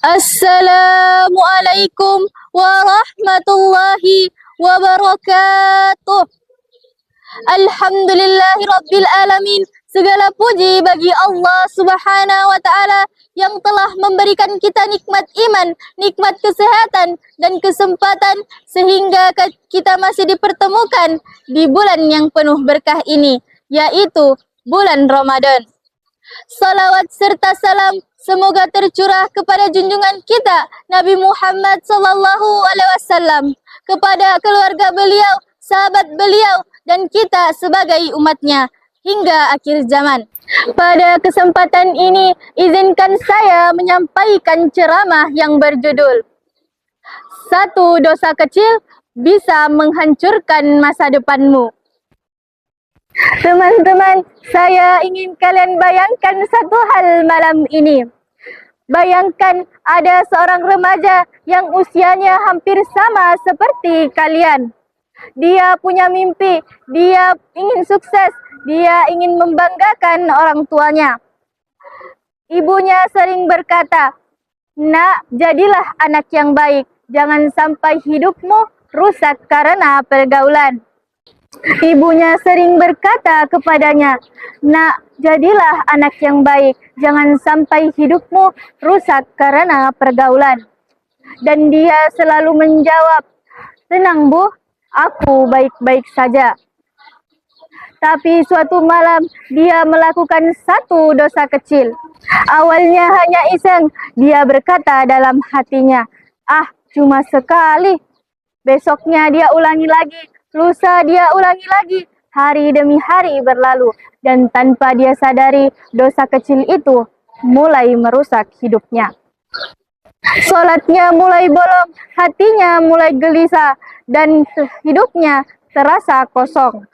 Assalamualaikum warahmatullahi wabarakatuh. Alhamdulillahi rabbil alamin. Segala puji bagi Allah Subhanahu wa taala yang telah memberikan kita nikmat iman, nikmat kesehatan dan kesempatan sehingga kita masih dipertemukan di bulan yang penuh berkah ini, yaitu bulan Ramadan. Salawat serta salam semoga tercurah kepada junjungan kita Nabi Muhammad SAW, kepada keluarga beliau, sahabat beliau, dan kita sebagai umatnya hingga akhir zaman. Pada kesempatan ini, izinkan saya menyampaikan ceramah yang berjudul "Satu dosa kecil bisa menghancurkan masa depanmu". Teman-teman, saya ingin kalian bayangkan satu hal malam ini. Bayangkan ada seorang remaja yang usianya hampir sama seperti kalian. Dia punya mimpi, dia ingin sukses, dia ingin membanggakan orang tuanya. Ibunya sering berkata, "Nak, jadilah anak yang baik, jangan sampai hidupmu rusak karena pergaulan." Ibunya sering berkata kepadanya, "Nak, jadilah anak yang baik, jangan sampai hidupmu rusak karena pergaulan." Dan dia selalu menjawab, "Tenang Bu, aku baik-baik saja." Tapi suatu malam dia melakukan satu dosa kecil. Awalnya hanya iseng, dia berkata dalam hatinya, "Cuma sekali." Besoknya dia ulangi lagi, lusa dia ulangi lagi. Hari demi hari berlalu, dan tanpa dia sadari, dosa kecil itu mulai merusak hidupnya. Sholatnya mulai bolong, hatinya mulai gelisah, dan hidupnya terasa kosong.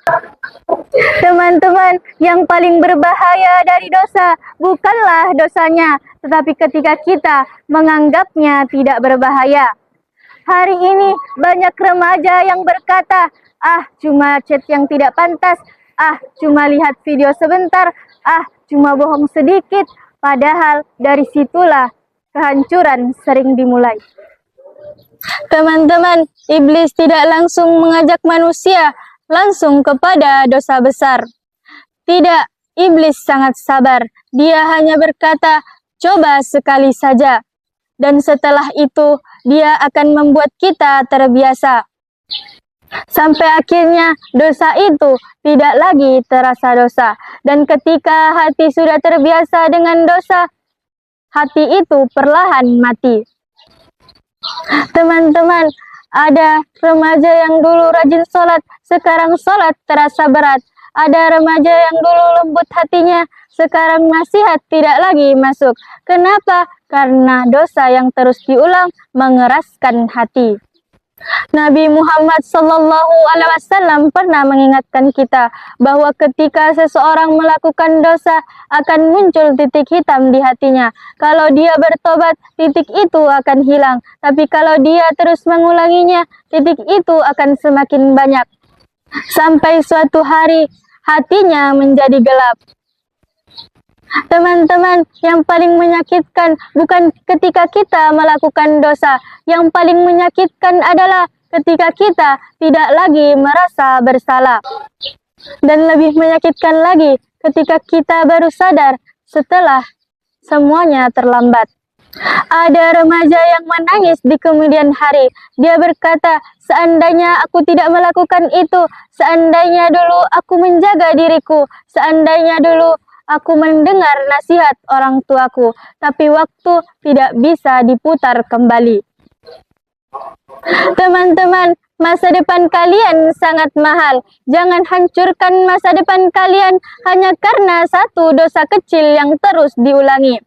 Teman-teman, yang paling berbahaya dari dosa bukanlah dosanya, tetapi ketika kita menganggapnya tidak berbahaya. Hari ini banyak remaja yang berkata, cuma chat yang tidak pantas, cuma lihat video sebentar, cuma bohong sedikit. Padahal dari situlah kehancuran sering dimulai. Teman-teman, iblis tidak langsung mengajak manusia langsung kepada dosa besar. Tidak, iblis sangat sabar. Dia hanya berkata, "Coba sekali saja." Dan setelah itu, dia akan membuat kita terbiasa. Sampai akhirnya dosa itu tidak lagi terasa dosa. Dan ketika hati sudah terbiasa dengan dosa, hati itu perlahan mati. Teman-teman, ada remaja yang dulu rajin sholat, sekarang sholat terasa berat. Ada remaja yang dulu lembut hatinya, sekarang nasihat tidak lagi masuk. Kenapa? Karena dosa yang terus diulang mengeraskan hati. Nabi Muhammad SAW pernah mengingatkan kita bahwa ketika seseorang melakukan dosa akan muncul titik hitam di hatinya. Kalau dia bertobat, titik itu akan hilang. Tapi kalau dia terus mengulanginya, titik itu akan semakin banyak. Sampai suatu hari hatinya menjadi gelap. Teman-teman, yang paling menyakitkan bukan ketika kita melakukan dosa. Yang paling menyakitkan adalah ketika kita tidak lagi merasa bersalah. Dan lebih menyakitkan lagi ketika kita baru sadar setelah semuanya terlambat. Ada remaja yang menangis di kemudian hari. Dia berkata, "Seandainya aku tidak melakukan itu, seandainya dulu aku menjaga diriku, seandainya dulu aku mendengar nasihat orang tuaku, tapi waktu tidak bisa diputar kembali." Teman-teman, masa depan kalian sangat mahal. Jangan hancurkan masa depan kalian hanya karena satu dosa kecil yang terus diulangi.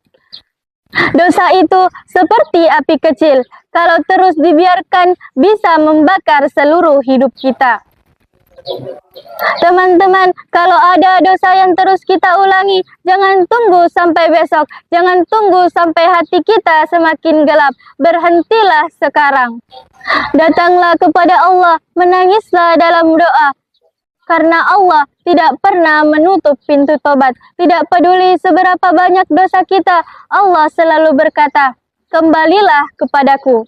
Dosa itu seperti api kecil. Kalau terus dibiarkan, bisa membakar seluruh hidup kita. Teman-teman, kalau ada dosa yang terus kita ulangi, jangan tunggu sampai besok, jangan tunggu sampai hati kita semakin gelap. Berhentilah sekarang. Datanglah kepada Allah, menangislah dalam doa. karena Allah tidak pernah menutup pintu tobat. Tidak peduli seberapa banyak dosa kita, Allah selalu berkata, kembalilah kepadaku.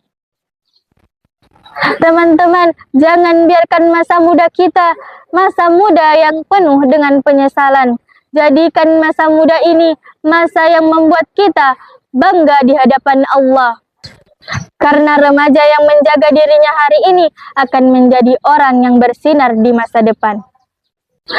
Teman-teman, jangan biarkan masa muda kita, masa muda yang penuh dengan penyesalan. Jadikan masa muda ini masa yang membuat kita bangga di hadapan Allah. Karena remaja yang menjaga dirinya hari ini akan menjadi orang yang bersinar di masa depan.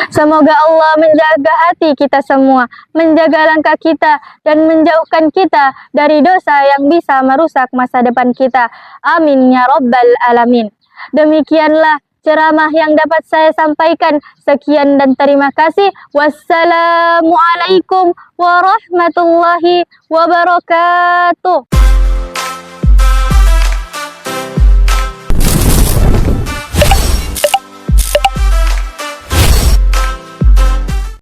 Semoga Allah menjaga hati kita semua, menjaga langkah kita, dan menjauhkan kita dari dosa yang bisa merusak masa depan kita. Amin ya Rabbal Alamin. Demikianlah ceramah yang dapat saya sampaikan. Sekian dan terima kasih. Wassalamualaikum warahmatullahi wabarakatuh.